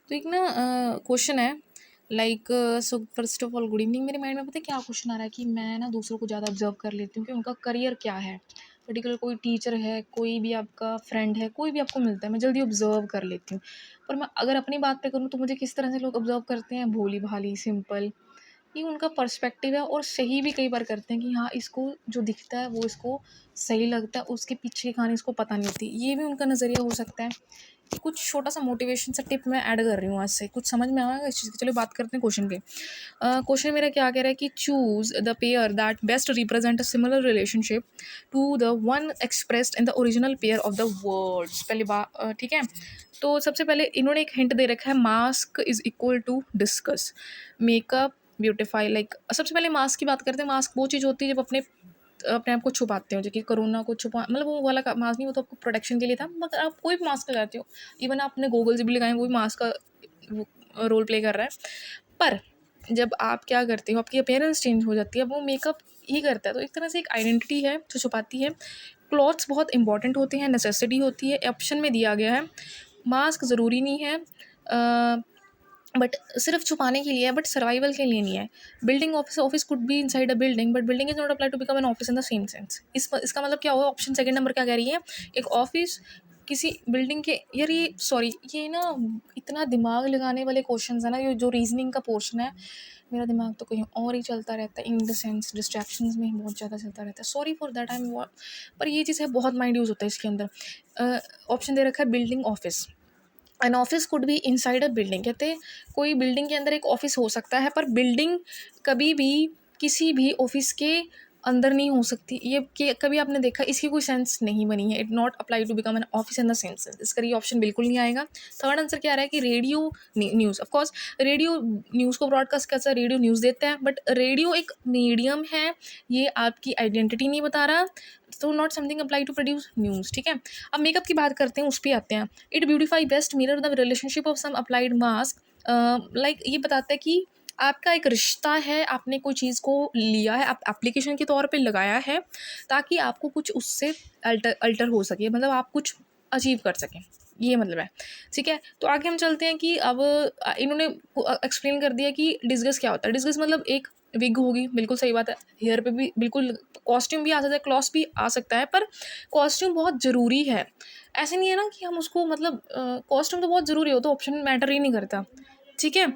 तो एक ना क्वेश्चन है like so first of all good evening. मेरे माइंड में पता है क्या क्वेश्चन आ रहा है कि मैं ना दूसरों को ज़्यादा ऑब्जर्व कर लेती हूँ कि उनका करियर क्या है। पर्टिकुलर कोई टीचर है, कोई भी आपका फ्रेंड है, कोई भी आपको मिलता है, मैं जल्दी ऑब्जर्व कर लेती हूँ। पर मैं अगर अपनी बात पे करूँ तो मुझे किस तरह से लोग ऑब्जर्व करते हैं, भोली भाली सिंपल। ये उनका पर्सपेक्टिव है और सही भी कई बार करते हैं कि हाँ, इसको जो दिखता है वो इसको सही लगता है, उसके पीछे की कहानी इसको पता नहीं होती। ये भी उनका नज़रिया हो सकता है। कुछ छोटा सा मोटिवेशन सा टिप मैं ऐड कर रही हूँ आज से, कुछ समझ में आएगा इस चीज़ की। चलो बात करते हैं क्वेश्चन के। क्वेश्चन मेरा क्या कह रहा है कि choose the pair that best represent a similar relationship to the one expressed in the original pair of the words. पहले बात ठीक है। तो सबसे पहले इन्होंने एक हिंट दे रखा है, mask is equal to discuss, makeup, beautify. Like सबसे पहले मास्क की बात करते हैं। मास्क वो चीज़ होती है जब अपने अपने आप को छुपाते हो, जो कि कोरोना को छुपा, मतलब वो वाला मास्क नहीं, वो तो आपको प्रोटेक्शन के लिए था। मगर आप कोई भी मास्क लगाते हो, इवन आपने गूगल से भी लगाए, वो भी मास्क का रोल प्ले कर रहा है। पर जब आप क्या करते हो, आपकी अपीयरेंस चेंज हो जाती है, वो मेकअप ही करता है। तो एक तरह से एक आइडेंटिटी है जो छुपाती है। क्लॉथ्स बहुत इंपॉर्टेंट होते हैं, नेसेसिटी होती है, ऑप्शन में दिया गया है। मास्क ज़रूरी नहीं है बट सिर्फ छुपाने के लिए है, बट सर्वाइवल के लिए नहीं है। Building office, office could be inside a building but building is not apply to become an office in the same sense. इसका मतलब क्या हुआ, ऑप्शन सेकंड नंबर क्या कह रही है, एक ऑफिस किसी बिल्डिंग के, यार ये सॉरी, ये ना इतना दिमाग लगाने वाले क्वेश्चंस है ना, ये जो रीजनिंग का पोर्शन है, मेरा दिमाग तो कहीं और ही चलता रहता है, इन द सेंस डिस्ट्रैक्शंस में ही बहुत ज़्यादा चलता रहता है। Sorry for that, I am, पर ये चीज़ है, बहुत माइंड यूज़ होता है इसके अंदर। ऑप्शन दे रखा है building office, an office could be inside a building. कहते हैं कोई बिल्डिंग के अंदर एक ऑफिस हो सकता है, पर बिल्डिंग कभी भी किसी भी ऑफिस के अंदर नहीं हो सकती। ये कि कभी आपने देखा, इसकी कोई सेंस नहीं बनी है। It not apply to become an office in the sense. इसका ये ऑप्शन बिल्कुल नहीं आएगा। थर्ड आंसर क्या आ रहा है कि radio news. Of course radio news को ब्रॉडकास्ट कैसा, रेडियो न्यूज़ देता है, बट रेडियो एक मीडियम है, ये आपकी आइडेंटिटी नहीं बता रहा। तो not something apply to produce news, ठीक है। अब मेकअप की बात करते हैं, उस पर आते हैं। It beautify best mirror the relationship of some applied mask. Like ये बताता है कि आपका एक रिश्ता है, आपने कोई चीज़ को लिया है, आप एप्लीकेशन के तौर पे लगाया है, ताकि आपको कुछ उससे अल्टर हो सके, मतलब आप कुछ अचीव कर सकें, ये मतलब है। ठीक है, तो आगे हम चलते हैं कि अब इन्होंने एक्सप्लेन कर दिया कि डिस्गस क्या होता है। डिस्गस मतलब एक विग होगी, बिल्कुल सही बात है। हेयर पे भी बिल्कुल, कॉस्ट्यूम भी आ सकता है, क्लॉथ भी आ सकता है, पर कॉस्ट्यूम बहुत ज़रूरी है। ऐसे नहीं है ना कि हम उसको, मतलब कॉस्ट्यूम तो बहुत ज़रूरी हो, तो ऑप्शन मैटर ही नहीं करता। ठीक है।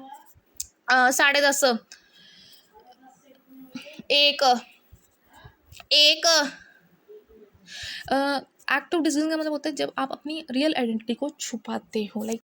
10:30, एक, एक। एक्टिव डिसीजन का मतलब होता है जब आप अपनी रियल आइडेंटिटी को छुपाते हो। लाइक